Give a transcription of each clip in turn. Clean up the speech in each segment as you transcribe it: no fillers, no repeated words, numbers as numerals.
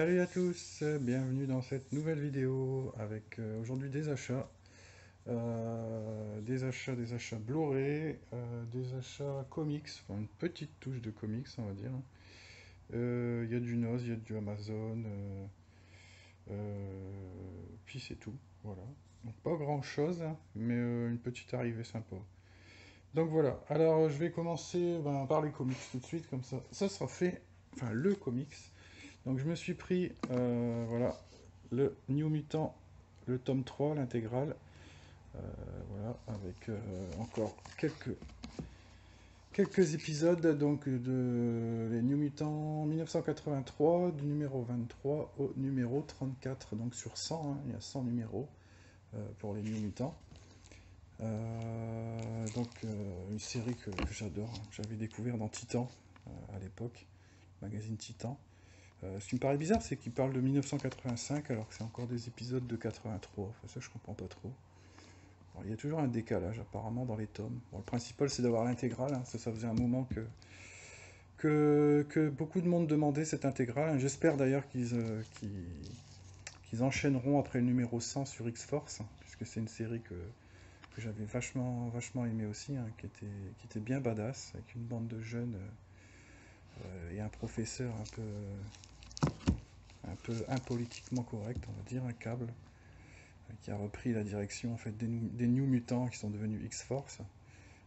Salut à tous, bienvenue dans cette nouvelle vidéo avec aujourd'hui des achats Blu-ray, des achats comics, enfin une petite touche de comics on va dire. Il y a du Noz, il y a du Amazon, puis c'est tout, voilà. Donc pas grand chose, hein, mais une petite arrivée sympa. Donc voilà, alors je vais commencer par les comics tout de suite, comme ça sera fait, enfin le comics. Donc je me suis pris, voilà, le New Mutant, le tome 3, l'intégrale, voilà, avec encore quelques épisodes donc de les New Mutants 1983, du numéro 23 au numéro 34, donc sur 100, hein, il y a 100 numéros pour les New Mutants. Une série que j'adore, hein, que j'avais découvert dans Titan à l'époque, magazine Titan. Ce qui me paraît bizarre, c'est qu'il parle de 1985 alors que c'est encore des épisodes de 83. Enfin, ça, je comprends pas trop. Alors, il y a toujours un décalage apparemment dans les tomes. Bon, le principal, c'est d'avoir l'intégrale, hein. Ça faisait un moment que beaucoup de monde demandait cette intégrale, hein. J'espère d'ailleurs qu'ils enchaîneront après le numéro 100 sur X-Force, hein, puisque c'est une série que j'avais vachement aimé aussi, hein, qui était bien badass, avec une bande de jeunes et un professeur un peu impolitiquement correct, on va dire, un câble, qui a repris la direction en fait des New Mutants qui sont devenus X-Force.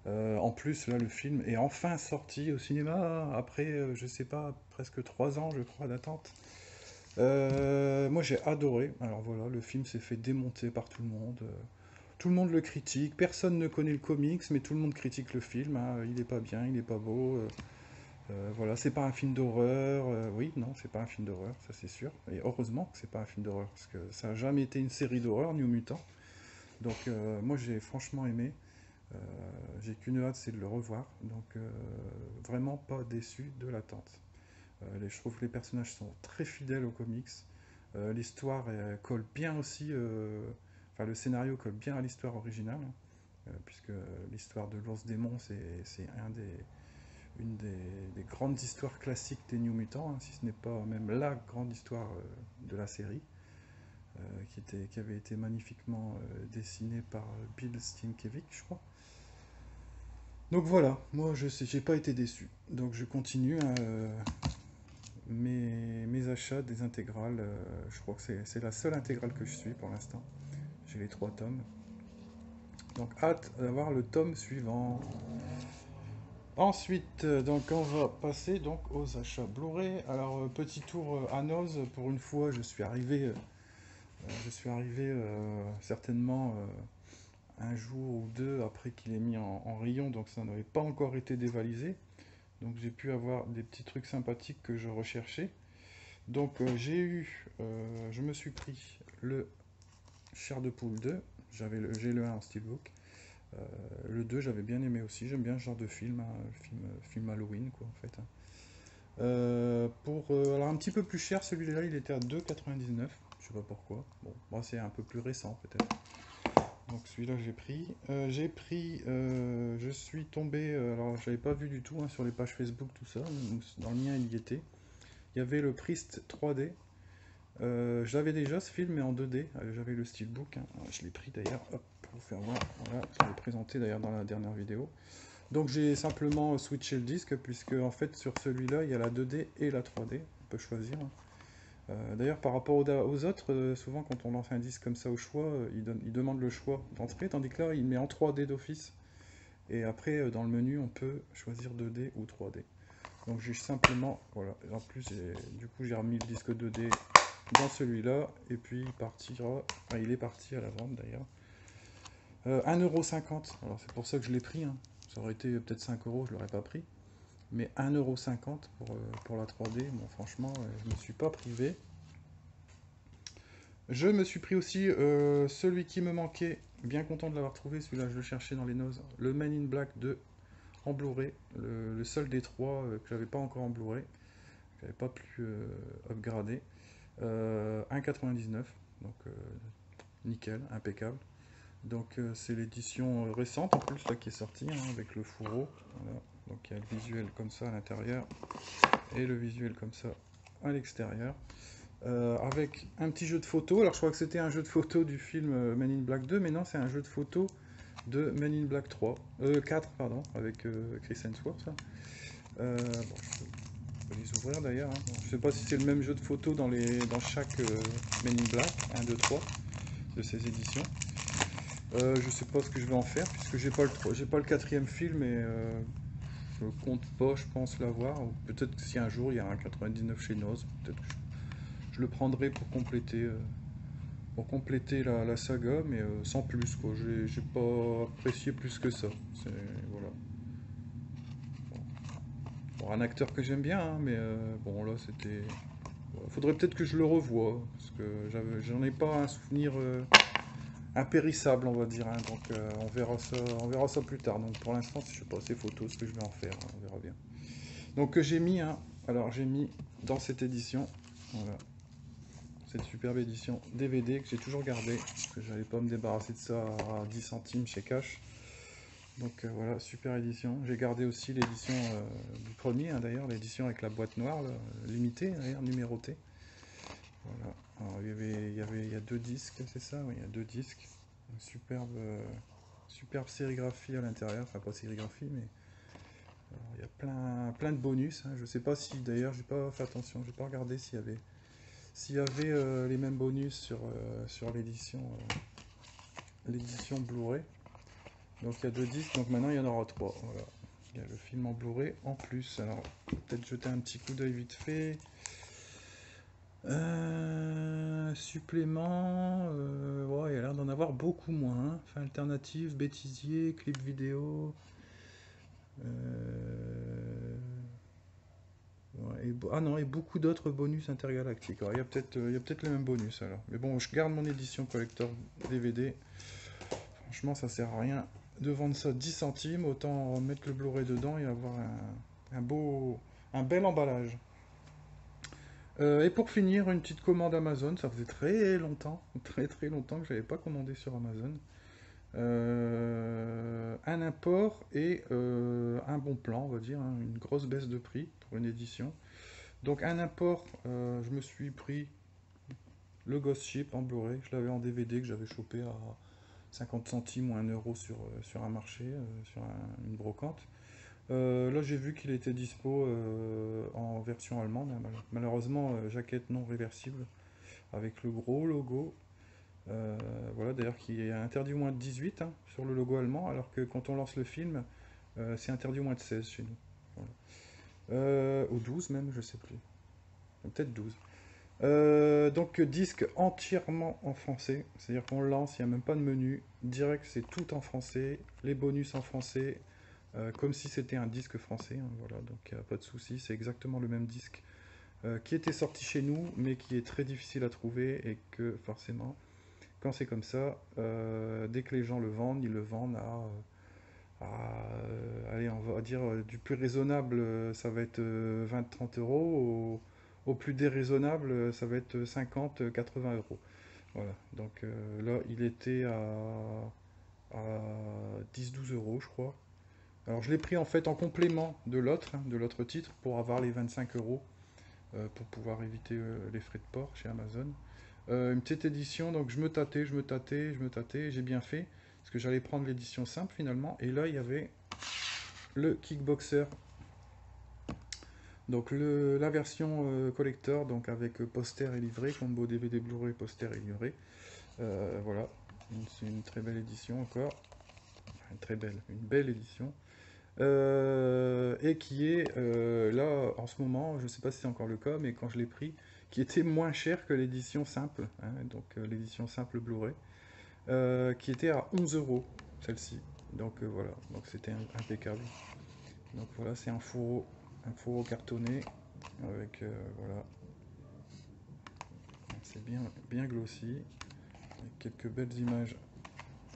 En plus, là, le film est enfin sorti au cinéma après, je sais pas, presque 3 ans, je crois, d'attente. Moi, j'ai adoré. Alors voilà, le film s'est fait démonter par tout le monde. Tout le monde le critique. Personne ne connaît le comics, mais tout le monde critique le film, hein. Il est pas bien, il est pas beau. Voilà, c'est pas un film d'horreur. Oui, non, c'est pas un film d'horreur, ça c'est sûr. Et heureusement que c'est pas un film d'horreur, parce que ça a jamais été une série d'horreur, New Mutant. Donc moi j'ai franchement aimé. Euh, j'ai qu'une hâte, c'est de le revoir. Donc vraiment pas déçu de l'attente. Je trouve que les personnages sont très fidèles aux comics. L'histoire colle bien aussi. Enfin, le scénario colle bien à l'histoire originale, hein, puisque l'histoire de l'ours démon, c'est une des grandes histoires classiques des New Mutants, hein, si ce n'est pas même la grande histoire de la série, qui avait été magnifiquement dessinée par Bill Sienkiewicz, je crois. Donc voilà, moi je sais, j'ai pas été déçu. Donc je continue, hein, mes achats des intégrales. Je crois que c'est la seule intégrale que je suis pour l'instant. J'ai les 3 tomes. Donc hâte d'avoir le tome suivant. Ensuite, donc on va passer donc aux achats Blu-ray. Alors petit tour à Noz. Pour une fois, je suis arrivé certainement un jour ou deux après qu'il est mis en rayon, donc ça n'avait pas encore été dévalisé. Donc j'ai pu avoir des petits trucs sympathiques que je recherchais. Donc je me suis pris le Chair de Poule 2. J'ai le 1 en steelbook. Le 2 j'avais bien aimé aussi. J'aime bien ce genre de film, hein, film Halloween quoi en fait, hein. Alors un petit peu plus cher, celui-là il était à 2,99. Je sais pas pourquoi. Bon, moi c'est un peu plus récent peut-être. Donc celui-là je suis tombé, alors j'avais pas vu du tout, hein, sur les pages Facebook tout ça, dans le mien il y était. Il y avait le Priest 3D. J'avais déjà ce film mais en 2D. J'avais le steelbook, hein. Je l'ai pris d'ailleurs, hop, pour vous faire voir. Voilà, je l'ai présenté d'ailleurs dans la dernière vidéo. Donc j'ai simplement switché le disque puisque en fait sur celui-là il y a la 2D et la 3D. On peut choisir, hein. D'ailleurs, par rapport aux autres, souvent quand on lance un disque comme ça au choix, il demande le choix d'entrée, tandis que là, il met en 3D d'office. Et après, dans le menu, on peut choisir 2D ou 3D. Donc j'ai simplement, voilà, en plus, du coup, j'ai remis le disque 2D dans celui-là, et puis il est parti à la vente d'ailleurs. 1,50 €, alors c'est pour ça que je l'ai pris, hein. Ça aurait été peut-être 5 euros, je ne l'aurais pas pris. Mais 1,50 € pour la 3D, bon, franchement, je ne me suis pas privé. Je me suis pris aussi celui qui me manquait, bien content de l'avoir trouvé, celui-là je le cherchais dans les noses, le Men in Black 2 en Blu-ray, le seul des 3 que j'avais pas encore en Blu-ray, que j'avais pas pu upgrader. 1,99 €, donc nickel, impeccable. Donc c'est l'édition récente en plus là qui est sortie, hein, avec le fourreau. Voilà. Donc il y a le visuel comme ça à l'intérieur et le visuel comme ça à l'extérieur. avec un petit jeu de photo. Alors je crois que c'était un jeu de photo du film Men in Black 2, mais non, c'est un jeu de photo de Men in Black 3, 4, pardon, avec Chris Hemsworth. Là. Bon, je peux les ouvrir d'ailleurs. Hein. Bon, je sais pas si c'est le même jeu de photo dans chaque Men in Black, 1, 2, 3 de ces éditions. Je sais pas ce que je vais en faire puisque j'ai pas le quatrième film et je compte pas, je pense l'avoir. Ou peut-être que si un jour il y a un 99 chez Noz, peut-être que je le prendrai pour compléter la saga, mais sans plus quoi. J'ai pas apprécié plus que ça. Voilà. Bon, un acteur que j'aime bien, hein, mais bon là c'était. Faudrait peut-être que je le revoie parce que j'en ai pas un souvenir impérissable, on va dire. Hein, donc on verra ça plus tard. Donc pour l'instant, je sais pas ces photos, ce que je vais en faire, hein, on verra bien. Donc j'ai mis, hein, alors j'ai mis dans cette édition, voilà, cette superbe édition DVD que j'ai toujours gardée, parce que j'allais pas me débarrasser de ça à 10 centimes chez Cash. Donc voilà, super édition. J'ai gardé aussi l'édition du premier, hein, d'ailleurs, l'édition avec la boîte noire, là, limitée, d'ailleurs, numérotée. Voilà. Alors, il y a deux disques, c'est ça? Oui, il y a deux disques. Une superbe sérigraphie à l'intérieur, enfin pas sérigraphie, mais alors, il y a plein de bonus. Hein. Je sais pas si, d'ailleurs, j'ai pas fait attention, j'ai pas regardé s'il y avait les mêmes bonus sur l'édition Blu-ray. Donc il y a deux disques, donc maintenant il y en aura trois. Voilà. Il y a le film en Blu-ray en plus. Alors peut-être jeter un petit coup d'œil vite fait. Supplément, ouais, il a l'air d'en avoir beaucoup moins. Hein. Fin alternative, bêtisier, clip vidéo. Ouais, ah non, et beaucoup d'autres bonus intergalactiques. Alors, il y a peut-être les mêmes bonus alors. Mais bon, je garde mon édition collector DVD. Franchement, ça sert à rien de vendre ça 10 centimes. Autant mettre le Blu-ray dedans et avoir un bel emballage. Et pour finir, une petite commande Amazon. Ça faisait très longtemps que j'avais pas commandé sur Amazon. Un import et un bon plan, on va dire, hein, une grosse baisse de prix pour une édition. Donc un import, je me suis pris le Ghost Ship en Blu-ray. Je l'avais en DVD que j'avais chopé à 50 centimes ou 1 euro sur un marché, une brocante. Là, j'ai vu qu'il était dispo en version allemande. Hein, malheureusement, jaquette non réversible avec le gros logo. Voilà, d'ailleurs, qui est interdit au moins de 18 hein, sur le logo allemand, alors que quand on lance le film, c'est interdit au moins de 16 chez nous. Voilà. Ou 12 même, je sais plus. Peut-être 12. Donc disque entièrement en français, c'est-à-dire qu'on le lance, il n'y a même pas de menu, direct c'est tout en français, les bonus en français, comme si c'était un disque français, hein, voilà, donc il n'y a pas de souci, c'est exactement le même disque qui était sorti chez nous, mais qui est très difficile à trouver et que forcément, quand c'est comme ça, dès que les gens le vendent, ils le vendent allez, on va dire du plus raisonnable, ça va être 20-30 euros, au plus déraisonnable, ça va être 50-80 euros. Voilà, donc là, il était à 10-12 euros, je crois. Alors, je l'ai pris en fait en complément hein, de l'autre titre, pour avoir les 25 euros, pour pouvoir éviter les frais de port chez Amazon. Une petite édition, donc je me tâtais, j'ai bien fait, parce que j'allais prendre l'édition simple finalement, et là il y avait le Kickboxer, donc la version collector, donc avec poster et livret, combo DVD Blu-ray, poster et livret. Voilà, c'est une très belle édition encore, une belle édition. Et qui est là en ce moment, je ne sais pas si c'est encore le cas, mais quand je l'ai pris, qui était moins cher que l'édition simple, hein, donc l'édition simple Blu-ray, qui était à 11 euros, celle-ci. Donc voilà, donc c'était impeccable. Donc voilà, c'est un fourreau cartonné avec voilà, c'est bien glossy, avec quelques belles images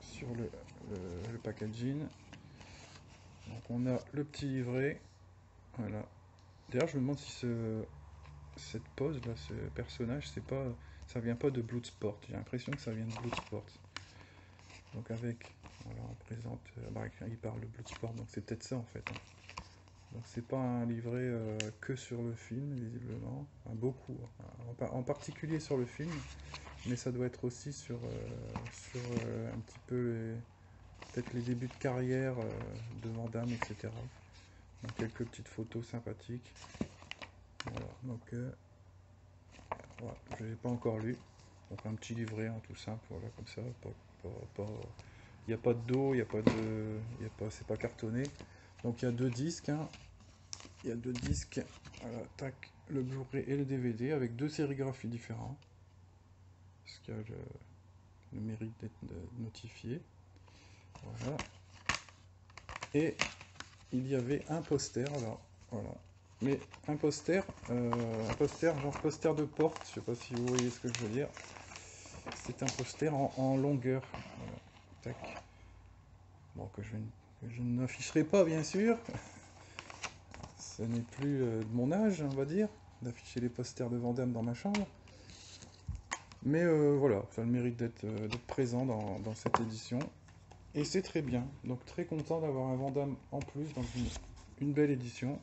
sur le packaging. Donc on a le petit livret, voilà. D'ailleurs, je me demande si cette pose là, ce personnage, ça vient pas de Bloodsport. J'ai l'impression que ça vient de Bloodsport. Donc avec, voilà, on présente, bah, il parle de Bloodsport, donc c'est peut-être ça en fait. Hein. Donc c'est pas un livret que sur le film, visiblement. Enfin, beaucoup, en particulier sur le film, mais ça doit être aussi sur un petit peu peut-être les débuts de carrière de Van Damme, etc. Donc quelques petites photos sympathiques. Voilà, donc voilà, je n'ai pas encore lu. Donc un petit livret, hein, tout simple, voilà, comme ça. Il n'y a pas de dos, il n'y a pas de. C'est pas cartonné. Donc il y a deux disques, hein. Il y a deux disques, voilà, tac, le Blu-ray et le DVD avec deux sérigraphies différentes. Ce qui a le mérite d'être notifié. Voilà. Et il y avait un poster, alors, voilà. Mais un poster genre poster de porte, je sais pas si vous voyez ce que je veux dire. C'est un poster en longueur. Voilà. Tac. Bon, que je n'afficherai pas, bien sûr. Ce n'est plus de mon âge, on va dire, d'afficher les posters de Van Damme dans ma chambre. Mais voilà, ça a le mérite d'être présent dans cette édition. Et c'est très bien. Donc très content d'avoir un Van Damme en plus dans une belle édition.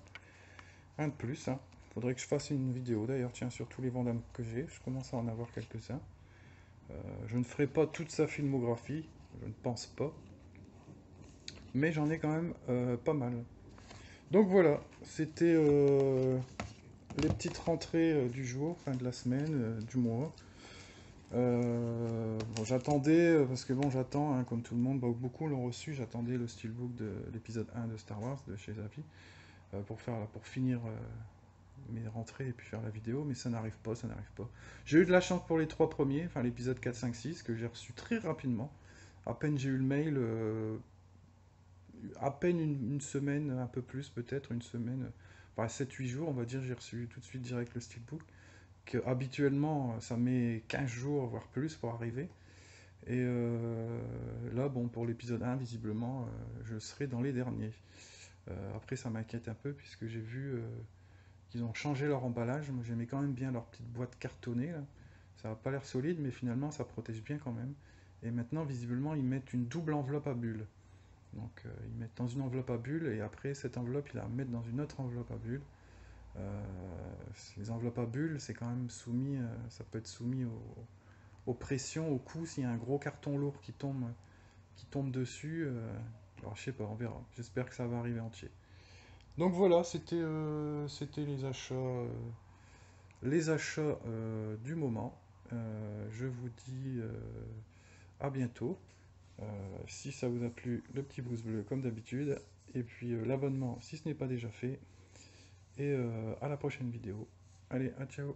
Un de plus, hein. Faudrait que je fasse une vidéo d'ailleurs, tiens, sur tous les Van Damme que j'ai. Je commence à en avoir quelques-uns. Je ne ferai pas toute sa filmographie, je ne pense pas. Mais j'en ai quand même pas mal. Donc voilà, c'était les petites rentrées du jour, fin de la semaine, du mois. Bon, j'attendais, parce que bon, j'attends, hein, comme tout le monde, beaucoup l'ont reçu, j'attendais le steelbook de l'épisode 1 de Star Wars, de chez Zafi, pour finir mes rentrées et puis faire la vidéo, mais ça n'arrive pas, ça n'arrive pas. J'ai eu de la chance pour les trois premiers, enfin l'épisode 4, 5, 6, que j'ai reçu très rapidement. À peine j'ai eu le mail, à peine une semaine, un peu plus peut-être, une semaine, enfin 7-8 jours, on va dire, j'ai reçu tout de suite direct le steelbook. Que habituellement, ça met 15 jours, voire plus, pour arriver. Et là, bon, pour l'épisode 1, visiblement, je serai dans les derniers. Après, ça m'inquiète un peu, puisque j'ai vu qu'ils ont changé leur emballage. Moi, j'aimais quand même bien leur petite boîte cartonnée, là. Ça n'a pas l'air solide, mais finalement, ça protège bien quand même. Et maintenant, visiblement, ils mettent une double enveloppe à bulles. Donc, ils mettent dans une enveloppe à bulles, et après, cette enveloppe, ils la mettent dans une autre enveloppe à bulles. Euh, les enveloppes à bulles, c'est quand même soumis, ça peut être soumis aux pressions, aux coups, s'il y a un gros carton lourd qui tombe dessus. Alors, je sais pas, on verra. J'espère que ça va arriver entier. Donc voilà, c'était les achats du moment. Je vous dis à bientôt. Si ça vous a plu, le petit pouce bleu comme d'habitude. Et puis l'abonnement si ce n'est pas déjà fait. Et à la prochaine vidéo. Allez, à ciao!